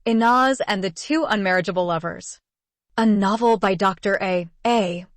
Inaz and the Two Unmarriageable Lovers. A novel by Dr. A.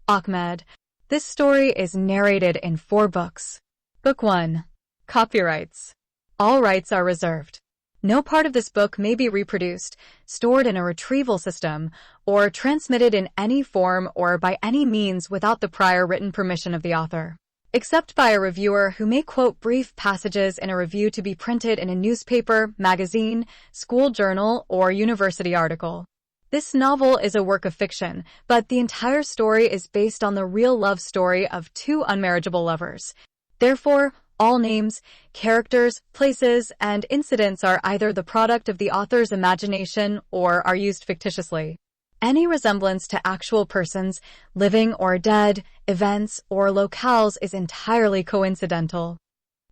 Ahmed. This story is narrated in 4 books. Book 1. Copyrights. All rights are reserved. No part of this book may be reproduced, stored in a retrieval system, or transmitted in any form or by any means without the prior written permission of the author, except by a reviewer who may quote brief passages in a review to be printed in a newspaper, magazine, school journal, or university article. This novel is a work of fiction, but the entire story is based on the real love story of 2 unmarriageable lovers. Therefore, all names, characters, places, and incidents are either the product of the author's imagination or are used fictitiously. Any resemblance to actual persons, living or dead, events, or locales is entirely coincidental.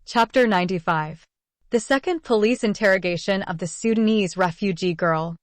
Chapter 95. The second police interrogation of the Sudanese refugee girl.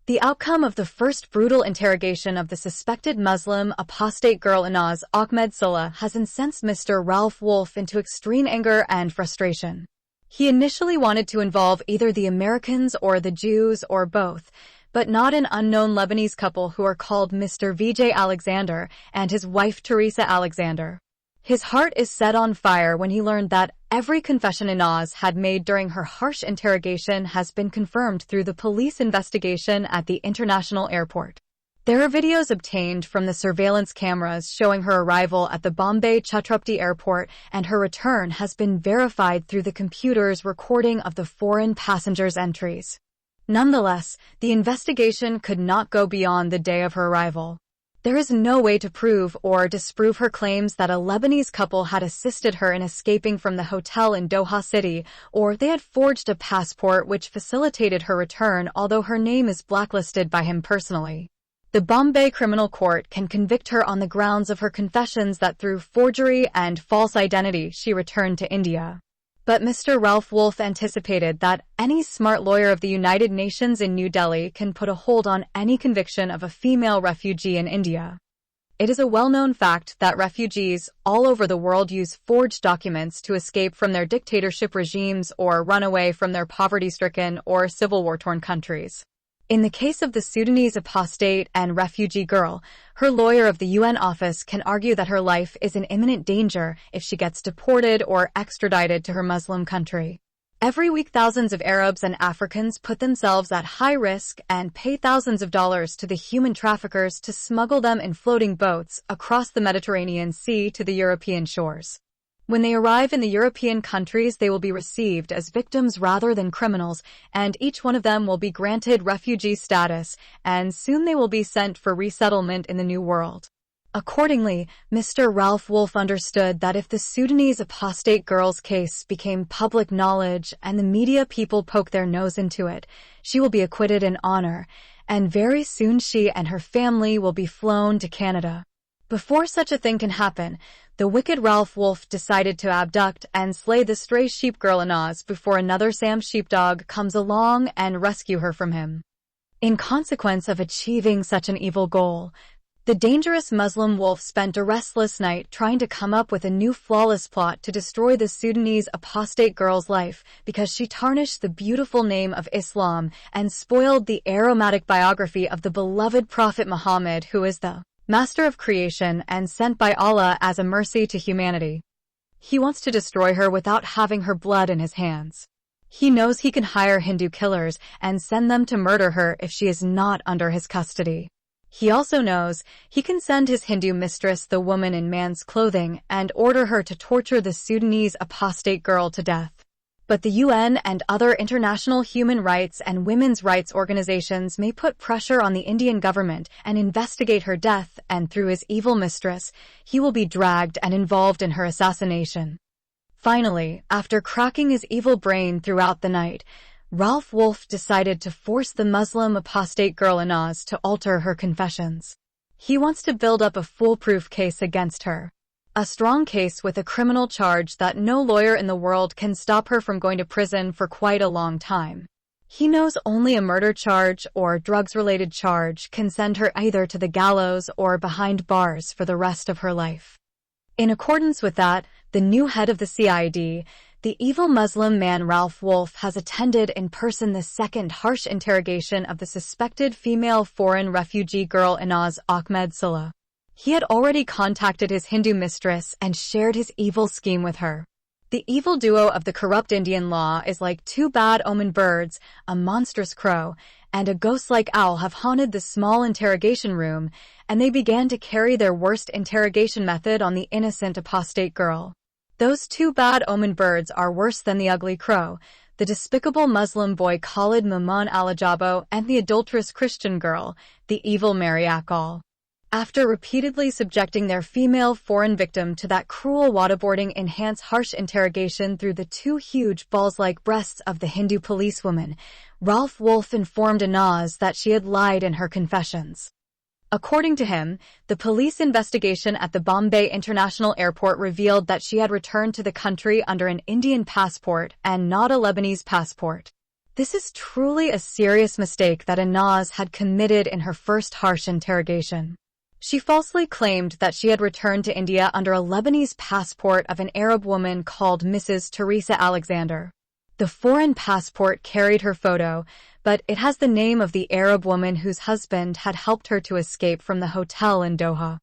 The outcome of the first brutal interrogation of the suspected Muslim apostate girl Inaz Ahmed Salah has incensed Mr. Ralph Wolf into extreme anger and frustration. He initially wanted to involve either the Americans or the Jews or both, but not an unknown Lebanese couple who are called Mr. Vijay Alexander and his wife Teresa Alexander. His heart is set on fire when he learned that every confession Inaz had made during her harsh interrogation has been confirmed through the police investigation at the international airport. There are videos obtained from the surveillance cameras showing her arrival at the Bombay Chhatrapati airport, and her return has been verified through the computer's recording of the foreign passengers' entries. Nonetheless, the investigation could not go beyond the day of her arrival. There is no way to prove or disprove her claims that a Lebanese couple had assisted her in escaping from the hotel in Doha City, or they had forged a passport which facilitated her return, although her name is blacklisted by him personally. The Bombay Criminal Court can convict her on the grounds of her confessions that through forgery and false identity she returned to India. But Mr. Ralph Wolf anticipated that any smart lawyer of the United Nations in New Delhi can put a hold on any conviction of a female refugee in India. It is a well-known fact that refugees all over the world use forged documents to escape from their dictatorship regimes or run away from their poverty-stricken or civil war-torn countries. In the case of the Sudanese apostate and refugee girl, her lawyer of the UN office can argue that her life is in imminent danger if she gets deported or extradited to her Muslim country. Every week, thousands of Arabs and Africans put themselves at high risk and pay thousands of dollars to the human traffickers to smuggle them in floating boats across the Mediterranean Sea to the European shores. When they arrive in the European countries, they will be received as victims rather than criminals, and each one of them will be granted refugee status, and soon they will be sent for resettlement in the New World. Accordingly, Mr. Ralph Wolf understood that if the Sudanese apostate girl's case became public knowledge and the media people poke their nose into it, she will be acquitted in honor, and very soon she and her family will be flown to Canada. Before such a thing can happen, the wicked Ralph Wolf decided to abduct and slay the stray sheep girl Inaz before another Sam sheepdog comes along and rescue her from him. In consequence of achieving such an evil goal, the dangerous Muslim wolf spent a restless night trying to come up with a new flawless plot to destroy the Sudanese apostate girl's life because she tarnished the beautiful name of Islam and spoiled the aromatic biography of the beloved Prophet Muhammad, who is the Master of creation and sent by Allah as a mercy to humanity. He wants to destroy her without having her blood in his hands. He knows he can hire Hindu killers and send them to murder her if she is not under his custody. He also knows he can send his Hindu mistress, the woman in man's clothing, and order her to torture the Sudanese apostate girl to death. But the UN and other international human rights and women's rights organizations may put pressure on the Indian government and investigate her death, and through his evil mistress, he will be dragged and involved in her assassination. Finally, after cracking his evil brain throughout the night, Ralph Wolf decided to force the Muslim apostate girl Inaz to alter her confessions. He wants to build up a foolproof case against her. A strong case with a criminal charge that no lawyer in the world can stop her from going to prison for quite a long time. He knows only a murder charge or drugs-related charge can send her either to the gallows or behind bars for the rest of her life. In accordance with that, the new head of the CID, The evil Muslim man Ralph Wolf has attended in person the second harsh interrogation of the suspected female foreign refugee girl Inaz Ahmed Salah. He had already contacted his Hindu mistress and shared his evil scheme with her. The evil duo of the corrupt Indian law is like two bad-omened birds, a monstrous crow, and a ghost-like owl have haunted the small interrogation room, and they began to carry their worst interrogation method on the innocent apostate girl. Those two bad-omened birds are worse than the ugly crow, the despicable Muslim boy Khalid Maman Alajabo, and the adulterous Christian girl, the evil Mary Akal. After repeatedly subjecting their female foreign victim to that cruel waterboarding enhanced harsh interrogation through the two huge balls-like breasts of the Hindu policewoman, Ralph Wolf informed Inaz that she had lied in her confessions. According to him, the police investigation at the Bombay International Airport revealed that she had returned to the country under an Indian passport and not a Lebanese passport. This is truly a serious mistake that Inaz had committed in her first harsh interrogation. She falsely claimed that she had returned to India under a Lebanese passport of an Arab woman called Mrs. Teresa Alexander. The foreign passport carried her photo, but it has the name of the Arab woman whose husband had helped her to escape from the hotel in Doha.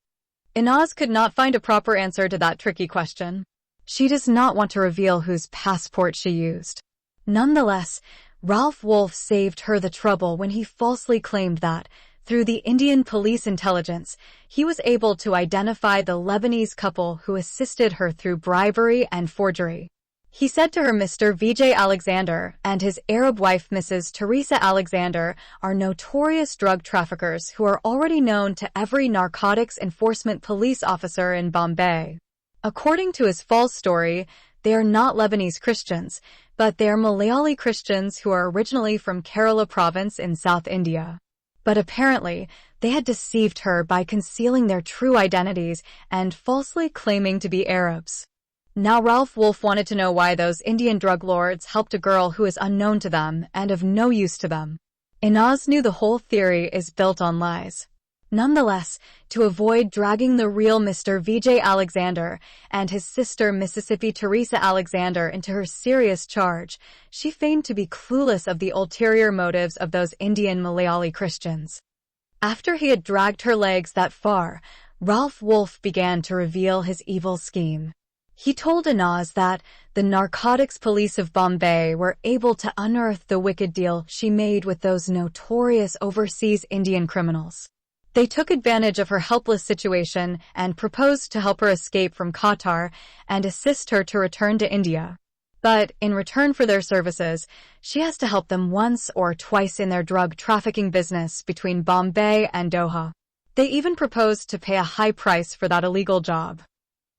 Inaz could not find a proper answer to that tricky question. She does not want to reveal whose passport she used. Nonetheless, Ralph Wolf saved her the trouble when he falsely claimed that, through the Indian police intelligence, he was able to identify the Lebanese couple who assisted her through bribery and forgery. He said to her Mr. Vijay Alexander and his Arab wife Mrs. Teresa Alexander are notorious drug traffickers who are already known to every narcotics enforcement police officer in Bombay. According to his false story, they are not Lebanese Christians, but they are Malayali Christians who are originally from Kerala province in South India. But apparently, they had deceived her by concealing their true identities and falsely claiming to be Arabs. Now Ralph Wolf wanted to know why those Indian drug lords helped a girl who is unknown to them and of no use to them. Inaz knew the whole theory is built on lies. Nonetheless, to avoid dragging the real Mr. Vijay Alexander and his sister Mississippi Teresa Alexander into her serious charge, she feigned to be clueless of the ulterior motives of those Indian Malayali Christians. After he had dragged her legs that far, Ralph Wolf began to reveal his evil scheme. He told Inaz that the narcotics police of Bombay were able to unearth the wicked deal she made with those notorious overseas Indian criminals. They took advantage of her helpless situation and proposed to help her escape from Qatar and assist her to return to India. But in return for their services, she has to help them once or twice in their drug trafficking business between Bombay and Doha. They even proposed to pay a high price for that illegal job.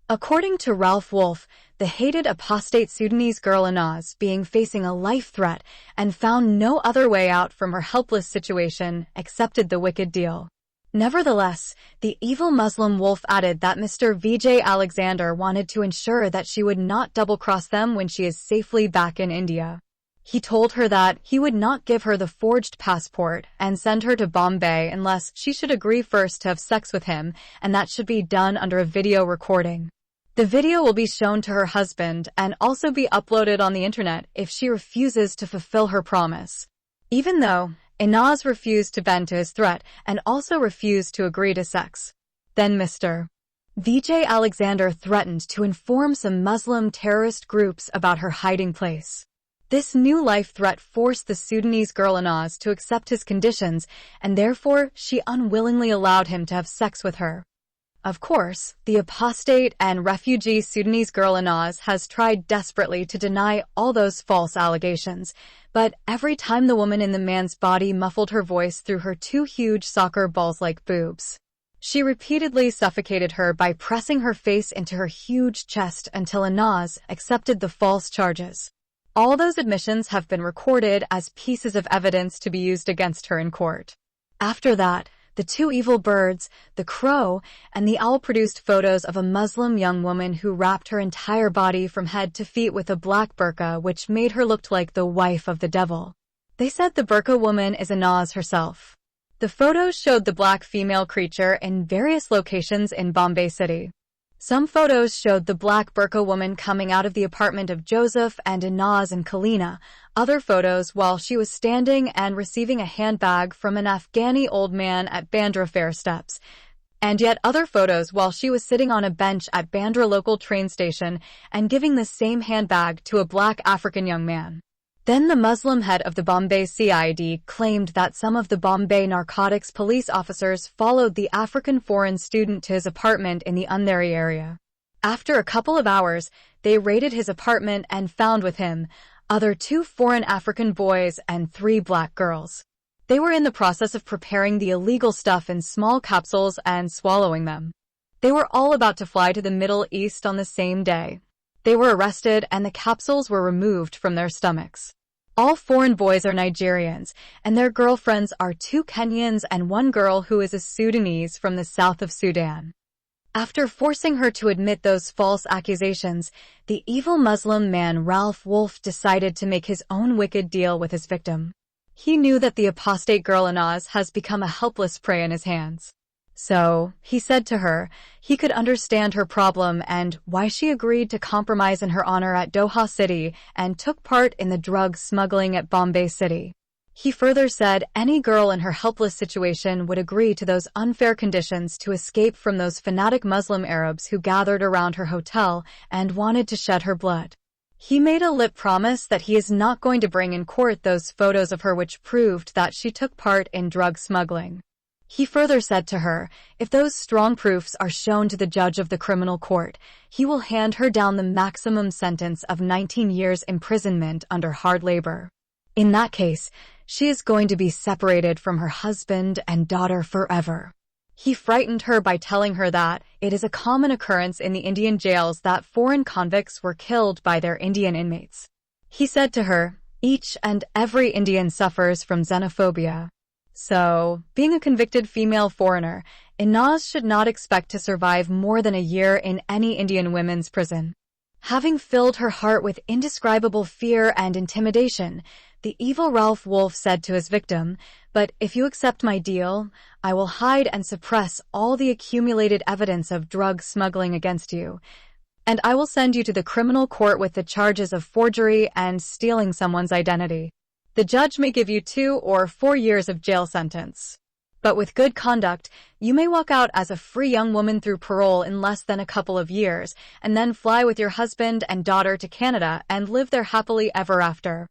According to Ralph Wolf, the hated apostate Sudanese girl Inaz, being facing a life threat and found no other way out from her helpless situation, accepted the wicked deal. Nevertheless, the evil Muslim Wolf added that Mr. Vijay Alexander wanted to ensure that she would not double-cross them when she is safely back in India. He told her that he would not give her the forged passport and send her to Bombay unless she should agree first to have sex with him, and that should be done under a video recording. The video will be shown to her husband and also be uploaded on the internet if she refuses to fulfill her promise. Even though Inaz refused to bend to his threat and also refused to agree to sex. Then Mr. Vijay Alexander threatened to inform some Muslim terrorist groups about her hiding place. This new life threat forced the Sudanese girl Inaz to accept his conditions, and therefore she unwillingly allowed him to have sex with her. Of course, the apostate and refugee Sudanese girl Inaz has tried desperately to deny all those false allegations, but every time the woman in the man's body muffled her voice through her two huge soccer balls-like boobs. She repeatedly suffocated her by pressing her face into her huge chest until Inaz accepted the false charges. All those admissions have been recorded as pieces of evidence to be used against her in court. After that, the two evil birds, the crow and the owl, produced photos of a Muslim young woman who wrapped her entire body from head to feet with a black burqa, which made her look like the wife of the devil. They said the burqa woman is Inaz herself. The photos showed the black female creature in various locations in Bombay City. Some photos showed the black burqa woman coming out of the apartment of Joseph and Inaz and Kalina, other photos while she was standing and receiving a handbag from an Afghani old man at Bandra Fair steps, and yet other photos while she was sitting on a bench at Bandra local train station and giving the same handbag to a black African young man. Then the Muslim head of the Bombay CID claimed that some of the Bombay narcotics police officers followed the African foreign student to his apartment in the Unmarriageable area. After a couple of hours, they raided his apartment and found with him other 2 foreign African boys and 3 black girls. They were in the process of preparing the illegal stuff in small capsules and swallowing them. They were all about to fly to the Middle East on the same day. They were arrested and the capsules were removed from their stomachs. All foreign boys are Nigerians, and their girlfriends are 2 Kenyans and 1 girl who is a Sudanese from the south of Sudan. After forcing her to admit those false accusations, the evil Muslim man Ralph Wolf decided to make his own wicked deal with his victim. He knew that the apostate girl Inaz has become a helpless prey in his hands. So, he said to her, he could understand her problem and why she agreed to compromise in her honor at Doha City and took part in the drug smuggling at Bombay City. He further said any girl in her helpless situation would agree to those unfair conditions to escape from those fanatic Muslim Arabs who gathered around her hotel and wanted to shed her blood. He made a lip promise that he is not going to bring in court those photos of her which proved that she took part in drug smuggling. He further said to her, if those strong proofs are shown to the judge of the criminal court, he will hand her down the maximum sentence of 19 years imprisonment under hard labor. In that case, she is going to be separated from her husband and daughter forever. He frightened her by telling her that it is a common occurrence in the Indian jails that foreign convicts were killed by their Indian inmates. He said to her, each and every Indian suffers from xenophobia. So, being a convicted female foreigner, Inaz should not expect to survive more than a year in any Indian women's prison. Having filled her heart with indescribable fear and intimidation, the evil Ralph Wolf said to his victim, but if you accept my deal, I will hide and suppress all the accumulated evidence of drug smuggling against you, and I will send you to the criminal court with the charges of forgery and stealing someone's identity. The judge may give you 2 or 4 years of jail sentence. But with good conduct, you may walk out as a free young woman through parole in less than a couple of years, and then fly with your husband and daughter to Canada and live there happily ever after.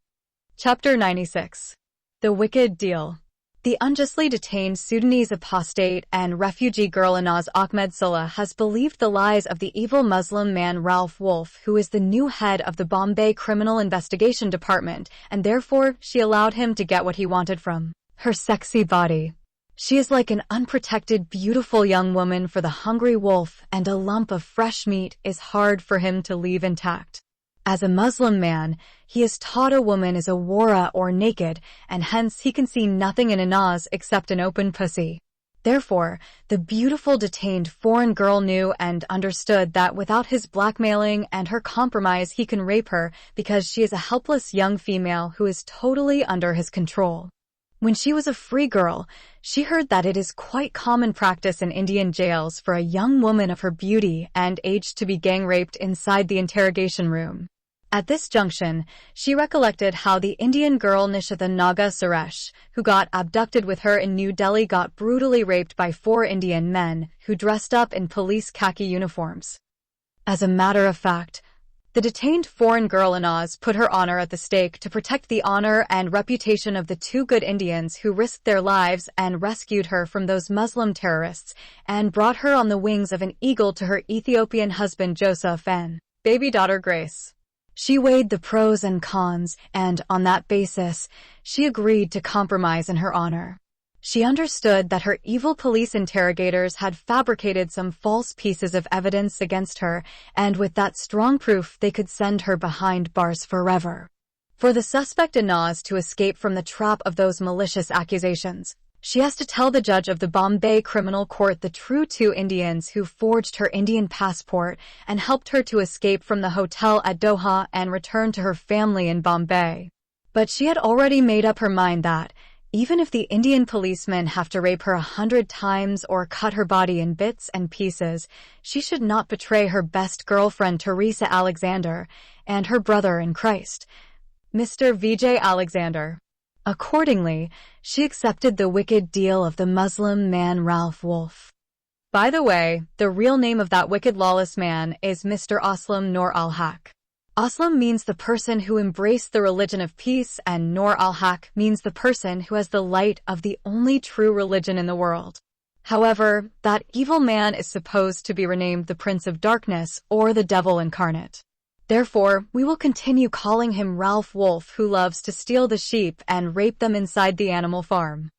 Chapter 96. The Wicked Deal. The unjustly detained Sudanese apostate and refugee girl Inaz Ahmed Salah has believed the lies of the evil Muslim man Ralph Wolf, who is the new head of the Bombay Criminal Investigation Department, and therefore she allowed him to get what he wanted from her sexy body. She is like an unprotected, beautiful young woman for the hungry wolf, and a lump of fresh meat is hard for him to leave intact. As a Muslim man, he is taught a woman is a wara or naked, and hence he can see nothing in Inaz except an open pussy. Therefore, the beautiful detained foreign girl knew and understood that without his blackmailing and her compromise he can rape her because she is a helpless young female who is totally under his control. When she was a free girl, she heard that it is quite common practice in Indian jails for a young woman of her beauty and age to be gang raped inside the interrogation room. At this junction, she recollected how the Indian girl Nishitha Naga Suresh, who got abducted with her in New Delhi, got brutally raped by 4 Indian men who dressed up in police khaki uniforms. As a matter of fact, the detained foreign girl Inaz put her honor at the stake to protect the honor and reputation of the 2 good Indians who risked their lives and rescued her from those Muslim terrorists and brought her on the wings of an eagle to her Ethiopian husband Joseph and baby daughter Grace. She weighed the pros and cons, and on that basis, she agreed to compromise in her honor. She understood that her evil police interrogators had fabricated some false pieces of evidence against her, and with that strong proof they could send her behind bars forever. For the suspect Inaz to escape from the trap of those malicious accusations, she has to tell the judge of the Bombay Criminal Court the true 2 Indians who forged her Indian passport and helped her to escape from the hotel at Doha and return to her family in Bombay. But she had already made up her mind that, Even if the Indian policemen have to rape her 100 times or cut her body in bits and pieces, she should not betray her best girlfriend Teresa Alexander and her brother in Christ, Mr. Vijay Alexander. Accordingly, she accepted the wicked deal of the Muslim man Ralph Wolf. By the way, the real name of that wicked lawless man is Mr. Aslam Noor al-Haq. Aslam means the person who embraced the religion of peace, and Noor al-Haq means the person who has the light of the only true religion in the world. However, that evil man is supposed to be renamed the Prince of Darkness or the Devil Incarnate. Therefore, we will continue calling him Ralph Wolf, who loves to steal the sheep and rape them inside the animal farm.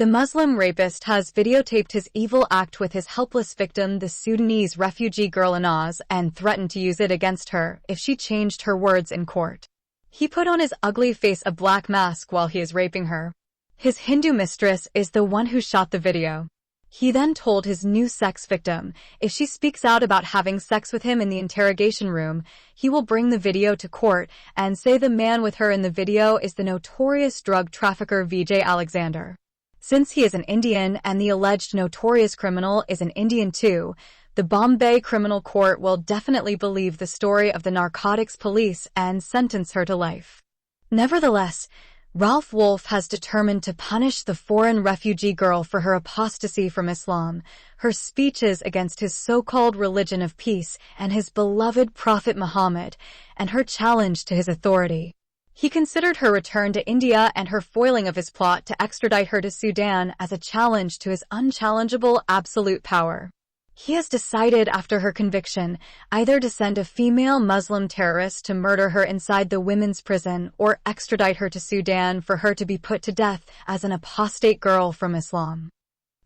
The Muslim rapist has videotaped his evil act with his helpless victim, the Sudanese refugee girl Inaz, and threatened to use it against her if she changed her words in court. He put on his ugly face a black mask while he is raping her. His Hindu mistress is the one who shot the video. He then told his new sex victim, if she speaks out about having sex with him in the interrogation room, he will bring the video to court and say the man with her in the video is the notorious drug trafficker Vijay Alexander. Since he is an Indian and the alleged notorious criminal is an Indian too, the Bombay Criminal Court will definitely believe the story of the narcotics police and sentence her to life. Nevertheless, Ralph Wolf has determined to punish the foreign refugee girl for her apostasy from Islam, her speeches against his so-called religion of peace and his beloved Prophet Muhammad, and her challenge to his authority. He considered her return to India and her foiling of his plot to extradite her to Sudan as a challenge to his unchallengeable absolute power. He has decided after her conviction either to send a female Muslim terrorist to murder her inside the women's prison or extradite her to Sudan for her to be put to death as an apostate girl from Islam.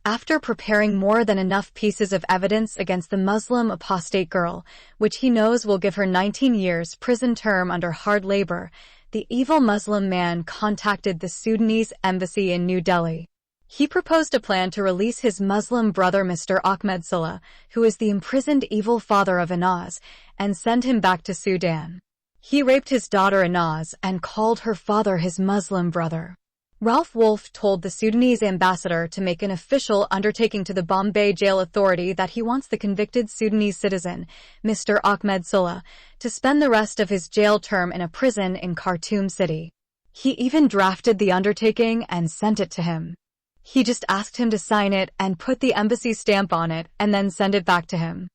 After preparing more than enough pieces of evidence against the Muslim apostate girl, which he knows will give her 19 years prison term under hard labor, the evil Muslim man contacted the Sudanese embassy in New Delhi. He proposed a plan to release his Muslim brother Mr. Ahmed, who is the imprisoned evil father of Inaz, and send him back to Sudan. He raped his daughter Inaz and called her father his Muslim brother. Ralph Wolf told the Sudanese ambassador to make an official undertaking to the Bombay Jail Authority that he wants the convicted Sudanese citizen, Mr. Ahmed, to spend the rest of his jail term in a prison in Khartoum City. He even drafted the undertaking and sent it to him. He just asked him to sign it and put the embassy stamp on it and then send it back to him.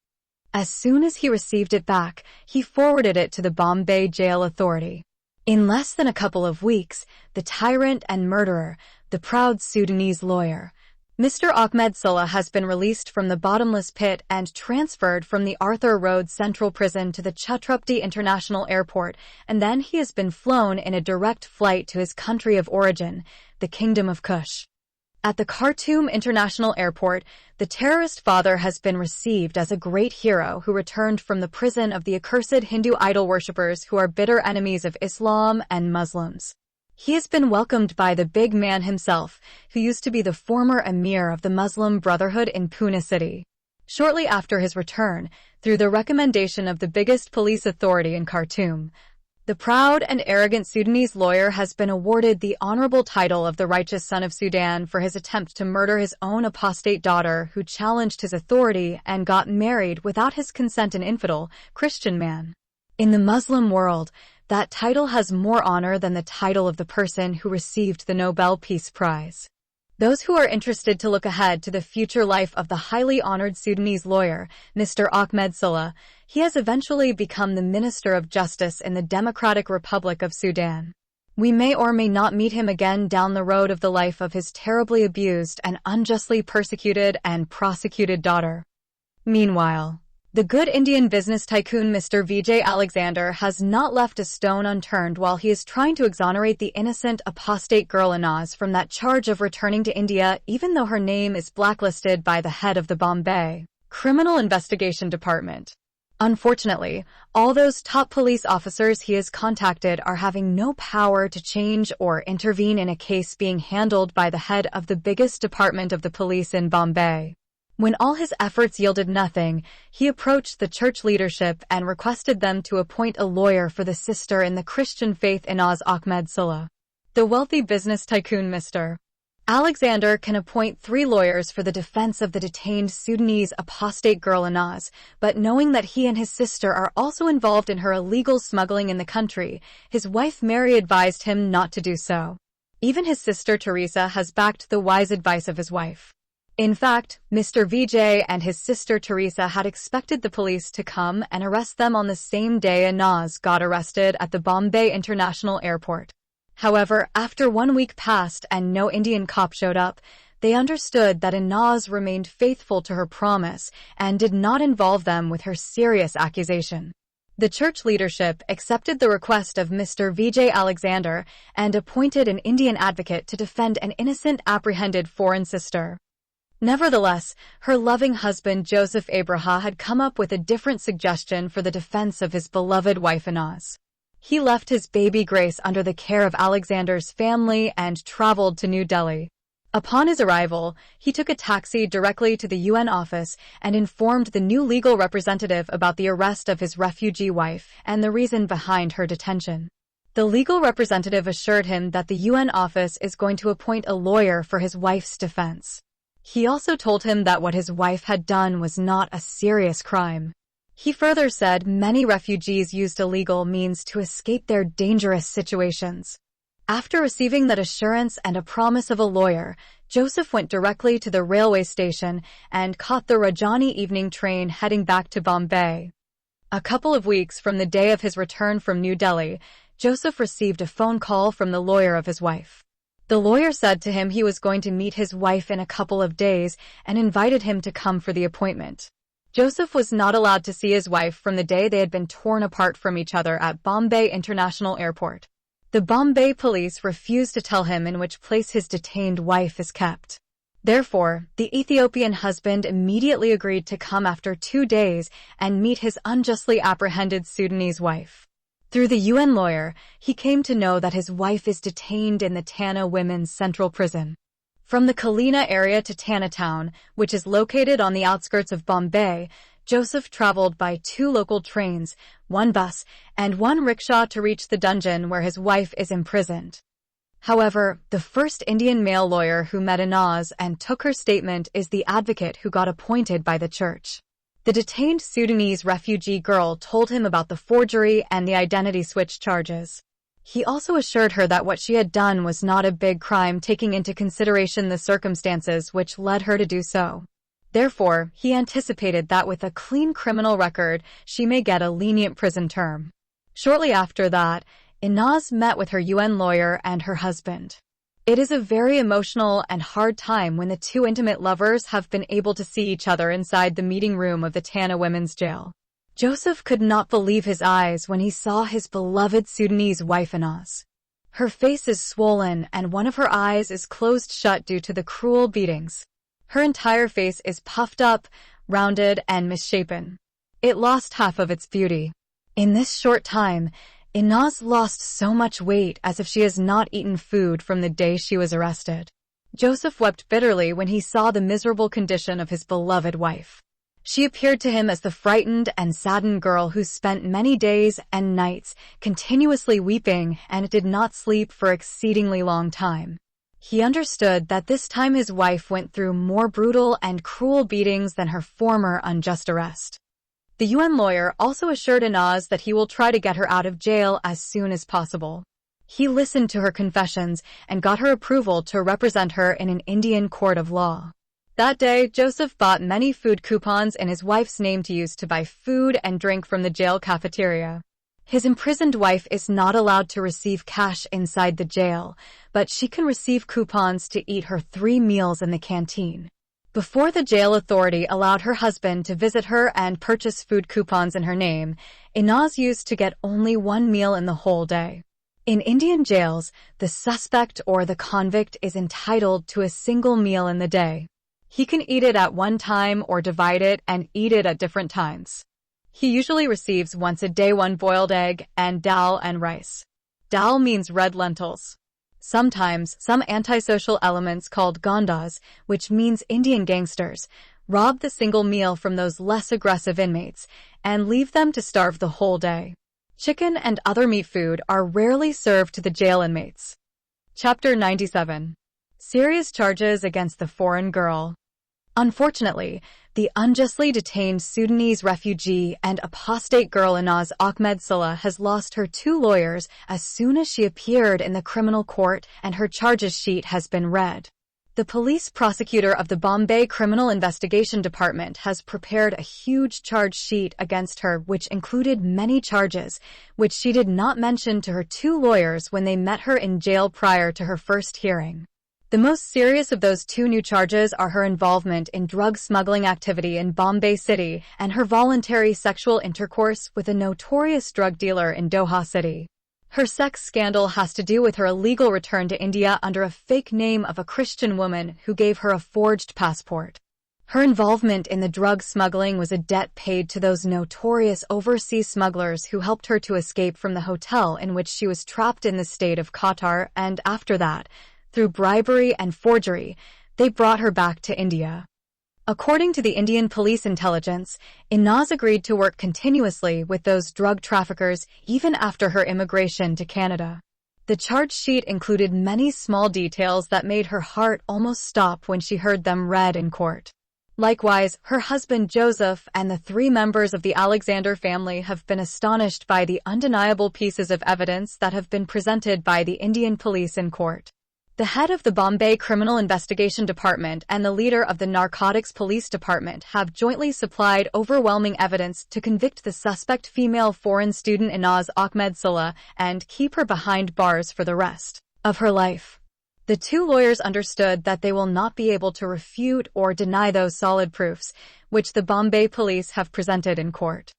As soon as he received it back, he forwarded it to the Bombay Jail Authority. In less than a couple of weeks, the tyrant and murderer, the proud Sudanese lawyer, Mr. Ahmed has been released from the bottomless pit and transferred from the Arthur Road Central Prison to the Chhatrapati International Airport, and then he has been flown in a direct flight to his country of origin, the Kingdom of Kush. At the Khartoum International Airport, the terrorist father has been received as a great hero who returned from the prison of the accursed Hindu idol worshippers who are bitter enemies of Islam and Muslims. He has been welcomed by the big man himself, who used to be the former emir of the Muslim Brotherhood in Pune City. Shortly after his return, through the recommendation of the biggest police authority in Khartoum, the proud and arrogant Sudanese lawyer has been awarded the honorable title of the righteous son of Sudan for his attempt to murder his own apostate daughter who challenged his authority and got married without his consent, an infidel, Christian man. In the Muslim world, that title has more honor than the title of the person who received the Nobel Peace Prize. Those who are interested to look ahead to the future life of the highly honored Sudanese lawyer, Mr. Ahmed, he has eventually become the Minister of Justice in the Democratic Republic of Sudan. We may or may not meet him again down the road of the life of his terribly abused and unjustly persecuted and prosecuted daughter. Meanwhile, the good Indian business tycoon Mr. Vijay Alexander has not left a stone unturned while he is trying to exonerate the innocent apostate girl Inaz from that charge of returning to India, even though her name is blacklisted by the head of the Bombay Criminal Investigation Department. Unfortunately, all those top police officers he has contacted are having no power to change or intervene in a case being handled by the head of the biggest department of the police in Bombay. When all his efforts yielded nothing, he approached the church leadership and requested them to appoint a lawyer for the sister in the Christian faith Inaz Ahmed. The wealthy business tycoon Mr. Alexander can appoint 3 lawyers for the defense of the detained Sudanese apostate girl Inaz, but knowing that he and his sister are also involved in her illegal smuggling in the country, his wife Mary advised him not to do so. Even his sister Teresa has backed the wise advice of his wife. In fact, Mr. Vijay and his sister Teresa had expected the police to come and arrest them on the same day Inaz got arrested at the Bombay International Airport. However, after 1 week passed and no Indian cop showed up, they understood that Inaz remained faithful to her promise and did not involve them with her serious accusation. The church leadership accepted the request of Mr. Vijay Alexander and appointed an Indian advocate to defend an innocent apprehended foreign sister. Nevertheless, her loving husband Joseph Abraha had come up with a different suggestion for the defense of his beloved wife Inaz. He left his baby Grace under the care of Alexander's family and traveled to New Delhi. Upon his arrival, he took a taxi directly to the UN office and informed the new legal representative about the arrest of his refugee wife and the reason behind her detention. The legal representative assured him that the UN office is going to appoint a lawyer for his wife's defense. He also told him that what his wife had done was not a serious crime. He further said many refugees used illegal means to escape their dangerous situations. After receiving that assurance and a promise of a lawyer, Joseph went directly to the railway station and caught the Rajani evening train heading back to Bombay. A couple of weeks from the day of his return from New Delhi, Joseph received a phone call from the lawyer of his wife. The lawyer said to him he was going to meet his wife in a couple of days and invited him to come for the appointment. Joseph was not allowed to see his wife from the day they had been torn apart from each other at Bombay International Airport. The Bombay police refused to tell him in which place his detained wife is kept. Therefore, the Ethiopian husband immediately agreed to come after 2 days and meet his unjustly apprehended Sudanese wife. Through the UN lawyer, he came to know that his wife is detained in the Tana Women's Central Prison. From the Kalina area to Tana Town, which is located on the outskirts of Bombay, Joseph traveled by 2 local trains, 1 bus, and 1 rickshaw to reach the dungeon where his wife is imprisoned. However, the first Indian male lawyer who met Inaz and took her statement is the advocate who got appointed by the church. The detained Sudanese refugee girl told him about the forgery and the identity switch charges. He also assured her that what she had done was not a big crime, taking into consideration the circumstances which led her to do so. Therefore, he anticipated that with a clean criminal record, she may get a lenient prison term. Shortly after that, Inaz met with her UN lawyer and her husband. It is a very emotional and hard time when the 2 intimate lovers have been able to see each other inside the meeting room of the Tana Women's Jail. Joseph could not believe his eyes when he saw his beloved Sudanese wife Inaz. Her face is swollen and one of her eyes is closed shut due to the cruel beatings. Her entire face is puffed up, rounded, and misshapen. It lost half of its beauty. In this short time, Inaz lost so much weight as if she has not eaten food from the day she was arrested. Joseph wept bitterly when he saw the miserable condition of his beloved wife. She appeared to him as the frightened and saddened girl who spent many days and nights continuously weeping and did not sleep for exceedingly long time. He understood that this time his wife went through more brutal and cruel beatings than her former unjust arrest. The UN lawyer also assured Inaz that he will try to get her out of jail as soon as possible. He listened to her confessions and got her approval to represent her in an Indian court of law. That day, Joseph bought many food coupons in his wife's name to use to buy food and drink from the jail cafeteria. His imprisoned wife is not allowed to receive cash inside the jail, but she can receive coupons to eat her 3 meals in the canteen. Before the jail authority allowed her husband to visit her and purchase food coupons in her name, Inaz used to get only 1 meal in the whole day. In Indian jails, the suspect or the convict is entitled to a single meal in the day. He can eat it at one time or divide it and eat it at different times. He usually receives once a day 1 boiled egg and dal and rice. Dal means red lentils. Sometimes, some antisocial elements called gondas, which means Indian gangsters, rob the single meal from those less aggressive inmates and leave them to starve the whole day. Chicken and other meat food are rarely served to the jail inmates. Chapter 97. Serious charges against the foreign girl. Unfortunately, the unjustly detained Sudanese refugee and apostate girl Inaz Ahmed Salah has lost her 2 lawyers as soon as she appeared in the criminal court and her charges sheet has been read. The police prosecutor of the Bombay Criminal Investigation Department has prepared a huge charge sheet against her which included many charges, which she did not mention to her 2 lawyers when they met her in jail prior to her first hearing. The most serious of those 2 new charges are her involvement in drug smuggling activity in Bombay City and her voluntary sexual intercourse with a notorious drug dealer in Doha City. Her sex scandal has to do with her illegal return to India under a fake name of a Christian woman who gave her a forged passport. Her involvement in the drug smuggling was a debt paid to those notorious overseas smugglers who helped her to escape from the hotel in which she was trapped in the state of Qatar, and after that, through bribery and forgery, they brought her back to India. According to the Indian police intelligence, Inaz agreed to work continuously with those drug traffickers even after her immigration to Canada. The charge sheet included many small details that made her heart almost stop when she heard them read in court. Likewise, her husband Joseph and the 3 members of the Alexander family have been astonished by the undeniable pieces of evidence that have been presented by the Indian police in court. The head of the Bombay Criminal Investigation Department and the leader of the Narcotics Police Department have jointly supplied overwhelming evidence to convict the suspect female foreign student Inaz Ahmed Salah and keep her behind bars for the rest of her life. The 2 lawyers understood that they will not be able to refute or deny those solid proofs, which the Bombay police have presented in court.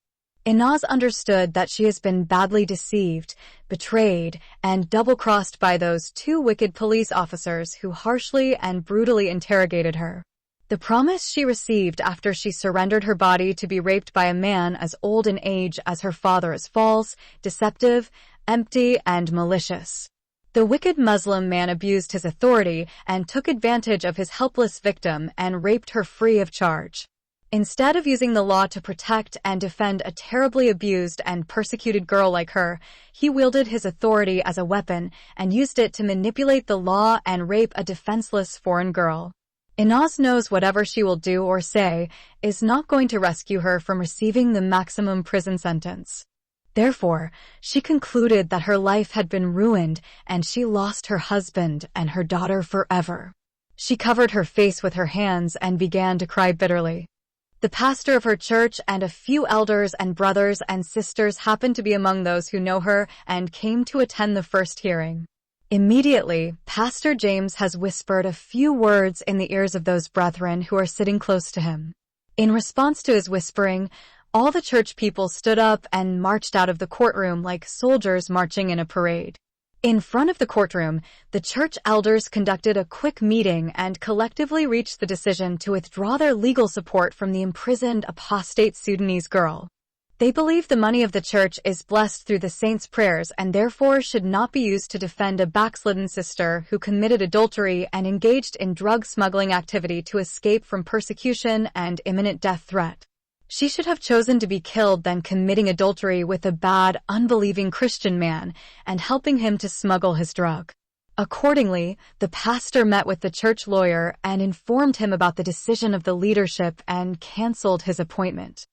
Inaz understood that she has been badly deceived, betrayed, and double-crossed by those 2 wicked police officers who harshly and brutally interrogated her. The promise she received after she surrendered her body to be raped by a man as old in age as her father is false, deceptive, empty, and malicious. The wicked Muslim man abused his authority and took advantage of his helpless victim and raped her free of charge. Instead of using the law to protect and defend a terribly abused and persecuted girl like her, he wielded his authority as a weapon and used it to manipulate the law and rape a defenseless foreign girl. Inaz knows whatever she will do or say is not going to rescue her from receiving the maximum prison sentence. Therefore, she concluded that her life had been ruined and she lost her husband and her daughter forever. She covered her face with her hands and began to cry bitterly. The pastor of her church and a few elders and brothers and sisters happened to be among those who know her and came to attend the first hearing. Immediately, Pastor James has whispered a few words in the ears of those brethren who are sitting close to him. In response to his whispering, all the church people stood up and marched out of the courtroom like soldiers marching in a parade. In front of the courtroom, the church elders conducted a quick meeting and collectively reached the decision to withdraw their legal support from the imprisoned apostate Sudanese girl. They believe the money of the church is blessed through the saints' prayers and therefore should not be used to defend a backslidden sister who committed adultery and engaged in drug smuggling activity to escape from persecution and imminent death threat. She should have chosen to be killed than committing adultery with a bad, unbelieving Christian man and helping him to smuggle his drug. Accordingly, the pastor met with the church lawyer and informed him about the decision of the leadership and canceled his appointment.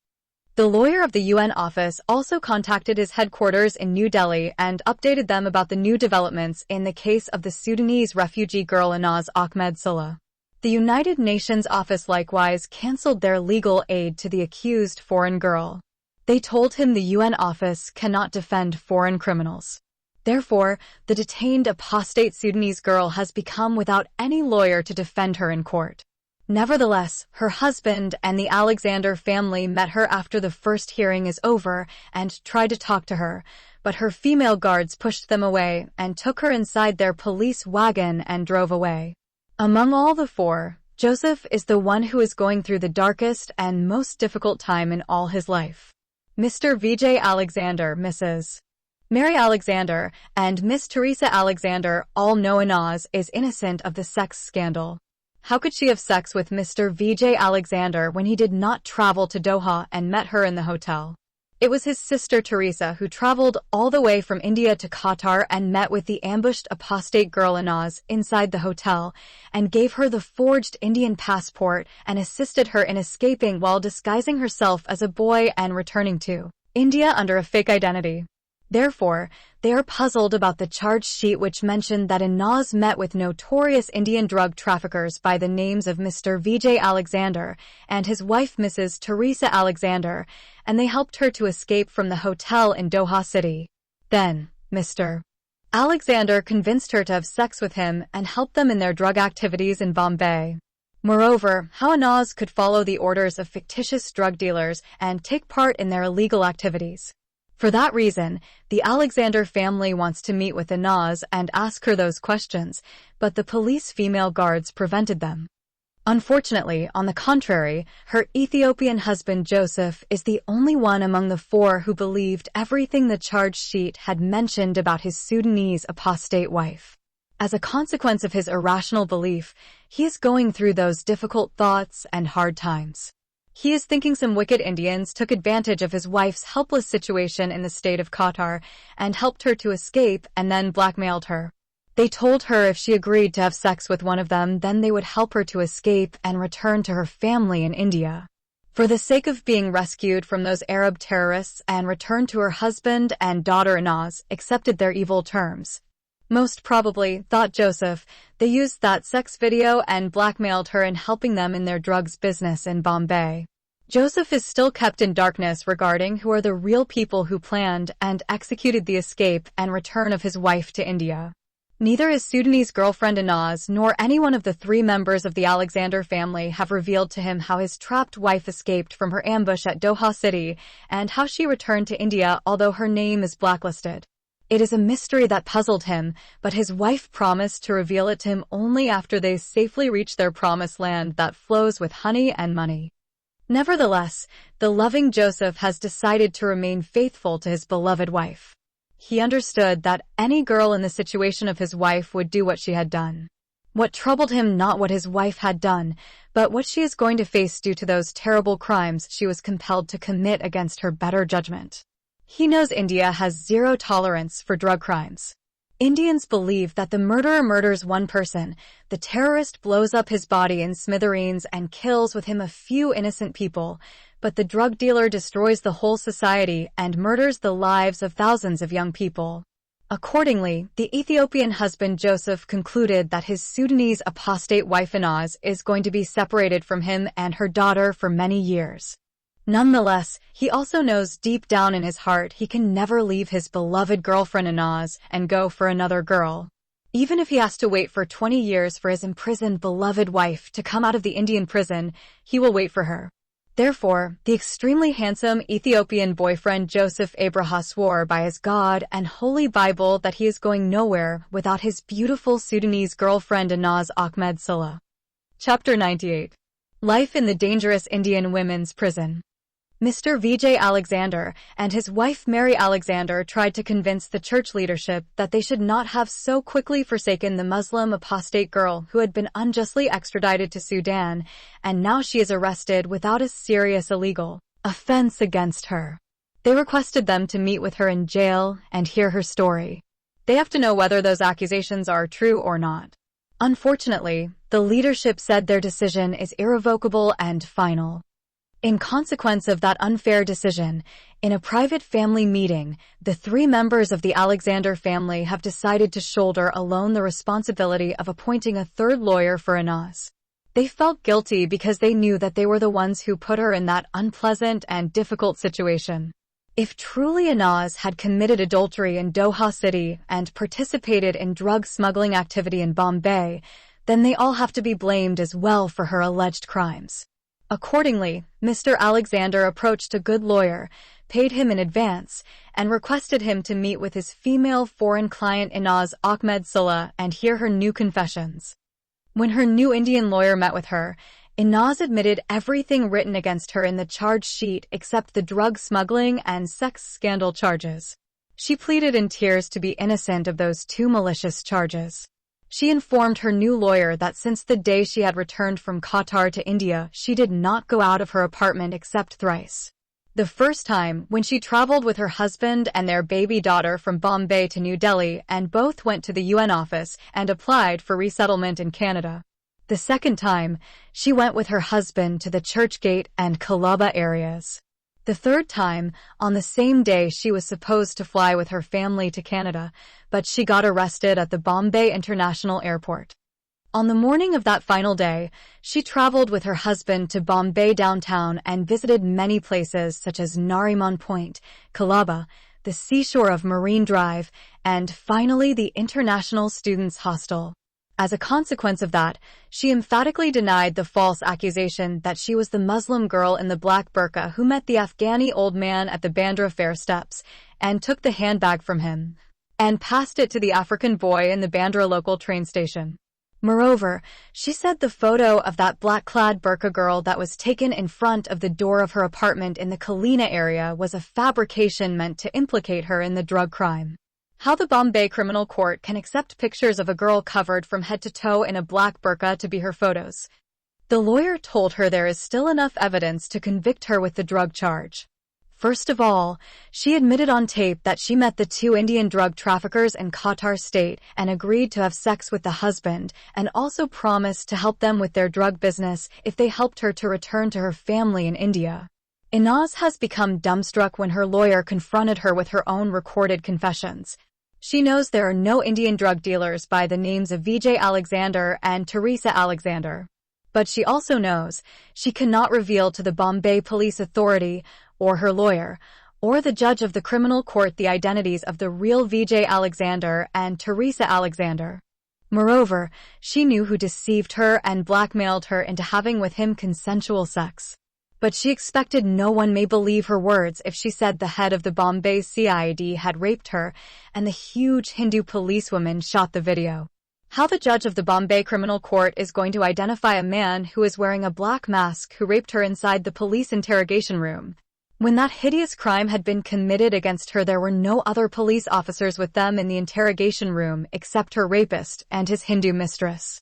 The lawyer of the UN office also contacted his headquarters in New Delhi and updated them about the new developments in the case of the Sudanese refugee girl Inaz Ahmed Salah. The United Nations office likewise canceled their legal aid to the accused foreign girl. They told him the UN office cannot defend foreign criminals. Therefore, the detained apostate Sudanese girl has become without any lawyer to defend her in court. Nevertheless, her husband and the Alexander family met her after the first hearing is over and tried to talk to her, but her female guards pushed them away and took her inside their police wagon and drove away. Among all the 4, Joseph is the one who is going through the darkest and most difficult time in all his life. Mr. Vijay Alexander, Mrs. Mary Alexander, and Miss Teresa Alexander all know Inaz is innocent of the sex scandal. How could she have sex with Mr. Vijay Alexander when he did not travel to Doha and met her in the hotel? It was his sister Teresa who traveled all the way from India to Qatar and met with the ambushed apostate girl Inaz inside the hotel and gave her the forged Indian passport and assisted her in escaping while disguising herself as a boy and returning to India under a fake identity. Therefore, they are puzzled about the charge sheet which mentioned that Inaz met with notorious Indian drug traffickers by the names of Mr. Vijay Alexander and his wife Mrs. Teresa Alexander, and they helped her to escape from the hotel in Doha City. Then, Mr. Alexander convinced her to have sex with him and helped them in their drug activities in Bombay. Moreover, how Inaz could follow the orders of fictitious drug dealers and take part in their illegal activities. For that reason, the Alexander family wants to meet with Inaz and ask her those questions, but the police female guards prevented them. Unfortunately, on the contrary, her Ethiopian husband Joseph is the only one among the four who believed everything the charge sheet had mentioned about his Sudanese apostate wife. As a consequence of his irrational belief, he is going through those difficult thoughts and hard times. He is thinking some wicked Indians took advantage of his wife's helpless situation in the state of Qatar and helped her to escape and then blackmailed her. They told her if she agreed to have sex with one of them, then they would help her to escape and return to her family in India. For the sake of being rescued from those Arab terrorists and return to her husband and daughter Inaz accepted their evil terms. Most probably, thought Joseph, they used that sex video and blackmailed her in helping them in their drugs business in Bombay. Joseph is still kept in darkness regarding who are the real people who planned and executed the escape and return of his wife to India. Neither his Sudanese girlfriend Inaz nor any one of the three members of the Alexander family have revealed to him how his trapped wife escaped from her ambush at Doha City and how she returned to India although her name is blacklisted. It is a mystery that puzzled him, but his wife promised to reveal it to him only after they safely reach their promised land that flows with honey and money. Nevertheless, the loving Joseph has decided to remain faithful to his beloved wife. He understood that any girl in the situation of his wife would do what she had done. What troubled him not what his wife had done, but what she is going to face due to those terrible crimes she was compelled to commit against her better judgment. He knows India has zero tolerance for drug crimes. Indians believe that the murderer murders one person, the terrorist blows up his body in smithereens and kills with him a few innocent people, but the drug dealer destroys the whole society and murders the lives of thousands of young people. Accordingly, the Ethiopian husband Joseph concluded that his Sudanese apostate wife Inaz is going to be separated from him and her daughter for many years. Nonetheless, he also knows deep down in his heart he can never leave his beloved girlfriend Inaz and go for another girl. Even if he has to wait for 20 years for his imprisoned beloved wife to come out of the Indian prison, he will wait for her. Therefore, the extremely handsome Ethiopian boyfriend Joseph Abraha swore by his God and Holy Bible that he is going nowhere without his beautiful Sudanese girlfriend Inaz Ahmed Sulla. Chapter 98. Life in the Dangerous Indian Women's Prison. Mr. Vijay Alexander and his wife Mary Alexander tried to convince the church leadership that they should not have so quickly forsaken the Muslim apostate girl who had been unjustly extradited to Sudan, and now she is arrested without a serious illegal offense against her. They requested them to meet with her in jail and hear her story. They have to know whether those accusations are true or not. Unfortunately, the leadership said their decision is irrevocable and final. In consequence of that unfair decision, in a private family meeting, the three members of the Alexander family have decided to shoulder alone the responsibility of appointing a third lawyer for Inaz. They felt guilty because they knew that they were the ones who put her in that unpleasant and difficult situation. If truly Inaz had committed adultery in Doha City and participated in drug smuggling activity in Bombay, then they all have to be blamed as well for her alleged crimes. Accordingly, Mr. Alexander approached a good lawyer, paid him in advance, and requested him to meet with his female foreign client Inaz Ahmed Sulla and hear her new confessions. When her new Indian lawyer met with her, Inaz admitted everything written against her in the charge sheet except the drug smuggling and sex scandal charges. She pleaded in tears to be innocent of those two malicious charges. She informed her new lawyer that since the day she had returned from Qatar to India, she did not go out of her apartment except thrice. The first time, when she traveled with her husband and their baby daughter from Bombay to New Delhi, and both went to the UN office and applied for resettlement in Canada. The second time, she went with her husband to the Churchgate and Colaba areas. The third time, on the same day she was supposed to fly with her family to Canada, but she got arrested at the Bombay International Airport. On the morning of that final day, she traveled with her husband to Bombay downtown and visited many places such as Nariman Point, Colaba, the seashore of Marine Drive, and finally the International Students Hostel. As a consequence of that, she emphatically denied the false accusation that she was the Muslim girl in the black burqa who met the Afghani old man at the Bandra Fair steps and took the handbag from him and passed it to the African boy in the Bandra local train station. Moreover, she said the photo of that black-clad burqa girl that was taken in front of the door of her apartment in the Kalina area was a fabrication meant to implicate her in the drug crime. How the Bombay Criminal Court can accept pictures of a girl covered from head to toe in a black burqa to be her photos. The lawyer told her there is still enough evidence to convict her with the drug charge. First of all, she admitted on tape that she met the two Indian drug traffickers in Qatar state and agreed to have sex with the husband, and also promised to help them with their drug business if they helped her to return to her family in India. Inaz has become dumbstruck when her lawyer confronted her with her own recorded confessions. She knows there are no Indian drug dealers by the names of Vijay Alexander and Teresa Alexander. But she also knows she cannot reveal to the Bombay Police Authority, or her lawyer, or the judge of the criminal court the identities of the real Vijay Alexander and Teresa Alexander. Moreover, she knew who deceived her and blackmailed her into having with him consensual sex. But she expected no one may believe her words if she said the head of the Bombay CID had raped her and the huge Hindu policewoman shot the video. How the judge of the Bombay Criminal Court is going to identify a man who is wearing a black mask who raped her inside the police interrogation room. When that hideous crime had been committed against her, there were no other police officers with them in the interrogation room except her rapist and his Hindu mistress.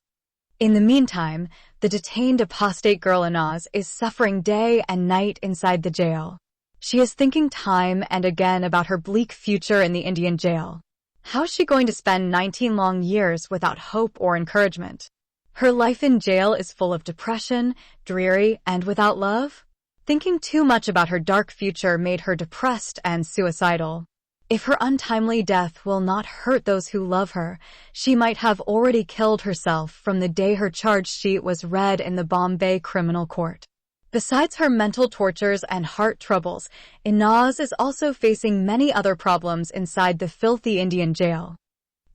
In the meantime, the detained apostate girl Inaz is suffering day and night inside the jail. She is thinking time and again about her bleak future in the Indian jail. How is she going to spend 19 long years without hope or encouragement? Her life in jail is full of depression, dreary, and without love. Thinking too much about her dark future made her depressed and suicidal. If her untimely death will not hurt those who love her, she might have already killed herself from the day her charge sheet was read in the Bombay Criminal Court. Besides her mental tortures and heart troubles, Inaz is also facing many other problems inside the filthy Indian jail.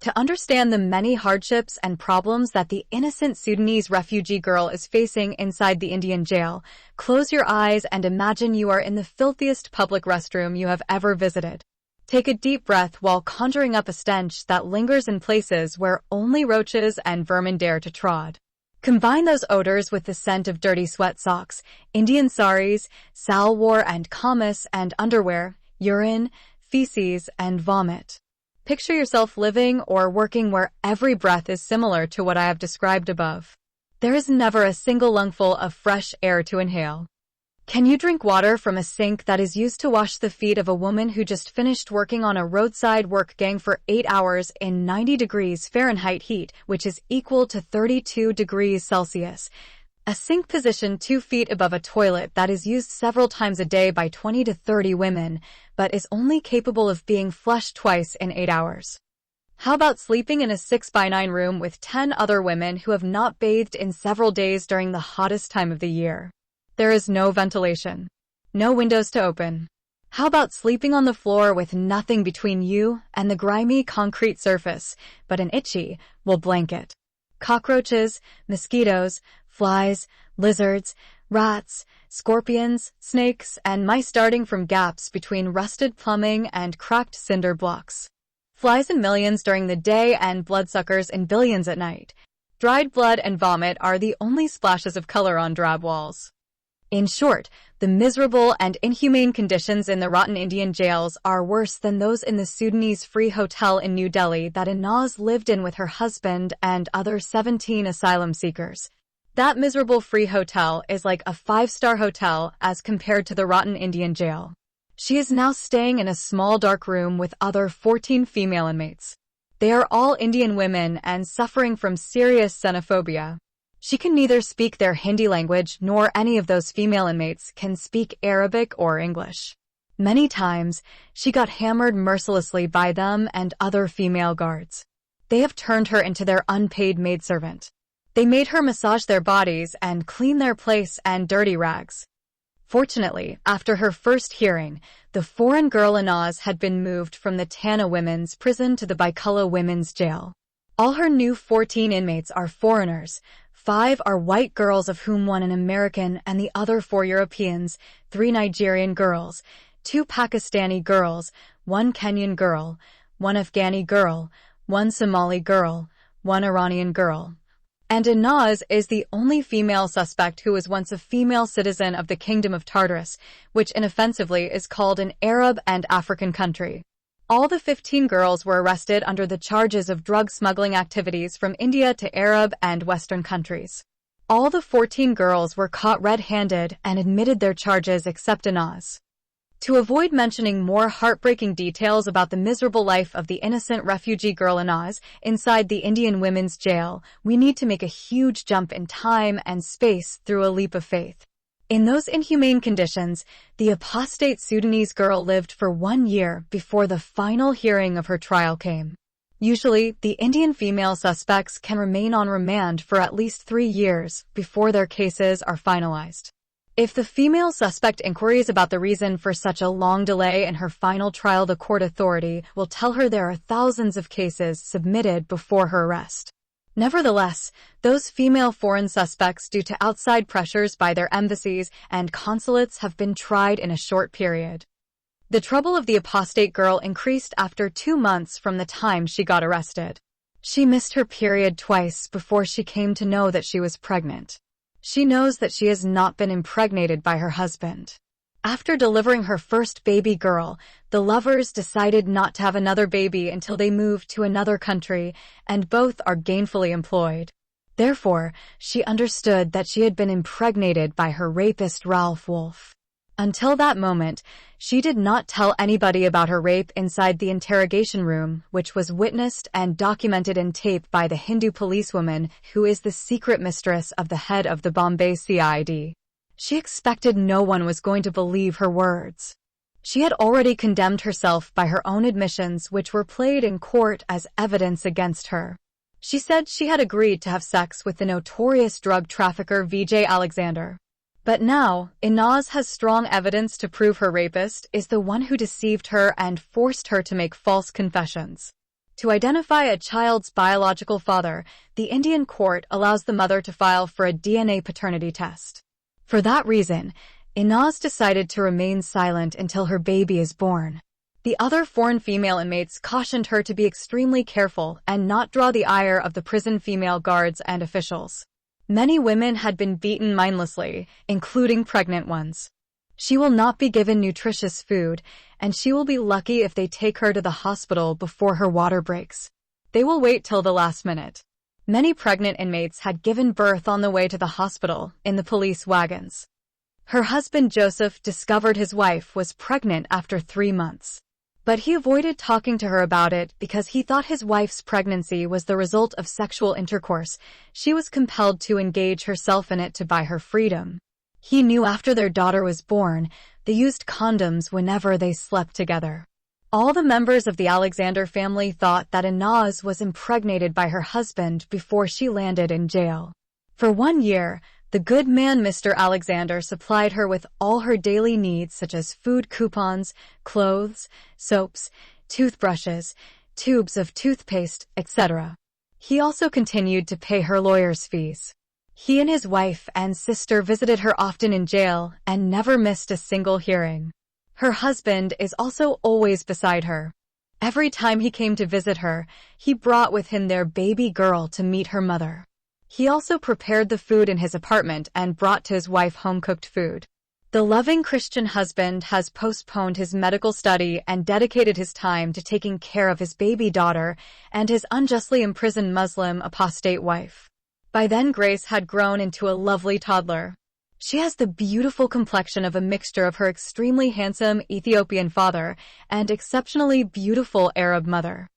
To understand the many hardships and problems that the innocent Sudanese refugee girl is facing inside the Indian jail, close your eyes and imagine you are in the filthiest public restroom you have ever visited. Take a deep breath while conjuring up a stench that lingers in places where only roaches and vermin dare to trod. Combine those odors with the scent of dirty sweat socks, Indian saris, salwar and kameez and underwear, urine, feces, and vomit. Picture yourself living or working where every breath is similar to what I have described above. There is never a single lungful of fresh air to inhale. Can you drink water from a sink that is used to wash the feet of a woman who just finished working on a roadside work gang for 8 hours in 90 degrees Fahrenheit heat, which is equal to 32 degrees Celsius? A sink positioned 2 feet above a toilet that is used several times a day by 20 to 30 women, but is only capable of being flushed twice in 8 hours. How about sleeping in a 6x9 room with 10 other women who have not bathed in several days during the hottest time of the year? There is no ventilation, no windows to open. How about sleeping on the floor with nothing between you and the grimy concrete surface, but an itchy wool blanket? Cockroaches, mosquitoes, flies, lizards, rats, scorpions, snakes, and mice darting from gaps between rusted plumbing and cracked cinder blocks. Flies in millions during the day and bloodsuckers in billions at night. Dried blood and vomit are the only splashes of color on drab walls. In short, the miserable and inhumane conditions in the rotten Indian jails are worse than those in the Sudanese Free Hotel in New Delhi that Inaz lived in with her husband and other 17 asylum seekers. That miserable free hotel is like a five-star hotel as compared to the rotten Indian jail. She is now staying in a small dark room with other 14 female inmates. They are all Indian women and suffering from serious xenophobia. She can neither speak their Hindi language nor any of those female inmates can speak Arabic or English. Many times, she got hammered mercilessly by them and other female guards. They have turned her into their unpaid maidservant. They made her massage their bodies and clean their place and dirty rags. Fortunately, after her first hearing, the foreign girl Inaz had been moved from the Tana women's prison to the Baikula women's jail. All her new 14 inmates are foreigners. 5 are white girls, of whom 1 an American and the other 4 Europeans, 3 Nigerian girls, 2 Pakistani girls, 1 Kenyan girl, 1 Afghani girl, 1 Somali girl, 1 Iranian girl. And Inaz is the only female suspect who was once a female citizen of the Kingdom of Tartarus, which inoffensively is called an Arab and African country. All the 15 girls were arrested under the charges of drug smuggling activities from India to Arab and Western countries. All the 14 girls were caught red-handed and admitted their charges except Inaz. To avoid mentioning more heartbreaking details about the miserable life of the innocent refugee girl Inaz inside the Indian women's jail, we need to make a huge jump in time and space through a leap of faith. In those inhumane conditions, the apostate Sudanese girl lived for 1 year before the final hearing of her trial came. Usually, the Indian female suspects can remain on remand for at least 3 years before their cases are finalized. If the female suspect inquiries about the reason for such a long delay in her final trial, the court authority will tell her there are thousands of cases submitted before her arrest. Nevertheless, those female foreign suspects, due to outside pressures by their embassies and consulates, have been tried in a short period. The trouble of the apostate girl increased after 2 months from the time she got arrested. She missed her period twice before she came to know that she was pregnant. She knows that she has not been impregnated by her husband. After delivering her first baby girl, the lovers decided not to have another baby until they moved to another country, and both are gainfully employed. Therefore, she understood that she had been impregnated by her rapist Ralph Wolf. Until that moment, she did not tell anybody about her rape inside the interrogation room, which was witnessed and documented in tape by the Hindu policewoman who is the secret mistress of the head of the Bombay CID. She expected no one was going to believe her words. She had already condemned herself by her own admissions, which were played in court as evidence against her. She said she had agreed to have sex with the notorious drug trafficker Vijay Alexander. But now, Inaz has strong evidence to prove her rapist is the one who deceived her and forced her to make false confessions. To identify a child's biological father, the Indian court allows the mother to file for a DNA paternity test. For that reason, Inaz decided to remain silent until her baby is born. The other foreign female inmates cautioned her to be extremely careful and not draw the ire of the prison female guards and officials. Many women had been beaten mindlessly, including pregnant ones. She will not be given nutritious food, and she will be lucky if they take her to the hospital before her water breaks. They will wait till the last minute. Many pregnant inmates had given birth on the way to the hospital, in the police wagons. Her husband Joseph discovered his wife was pregnant after 3 months. But he avoided talking to her about it because he thought his wife's pregnancy was the result of sexual intercourse. She was compelled to engage herself in it to buy her freedom. He knew after their daughter was born, they used condoms whenever they slept together. All the members of the Alexander family thought that Inaz was impregnated by her husband before she landed in jail. For 1 year, the good man Mr. Alexander supplied her with all her daily needs such as food coupons, clothes, soaps, toothbrushes, tubes of toothpaste, etc. He also continued to pay her lawyer's fees. He and his wife and sister visited her often in jail and never missed a single hearing. Her husband is also always beside her. Every time he came to visit her, he brought with him their baby girl to meet her mother. He also prepared the food in his apartment and brought to his wife home-cooked food. The loving Christian husband has postponed his medical study and dedicated his time to taking care of his baby daughter and his unjustly imprisoned Muslim apostate wife. By then, Grace had grown into a lovely toddler. She has the beautiful complexion of a mixture of her extremely handsome Ethiopian father and exceptionally beautiful Arab mother.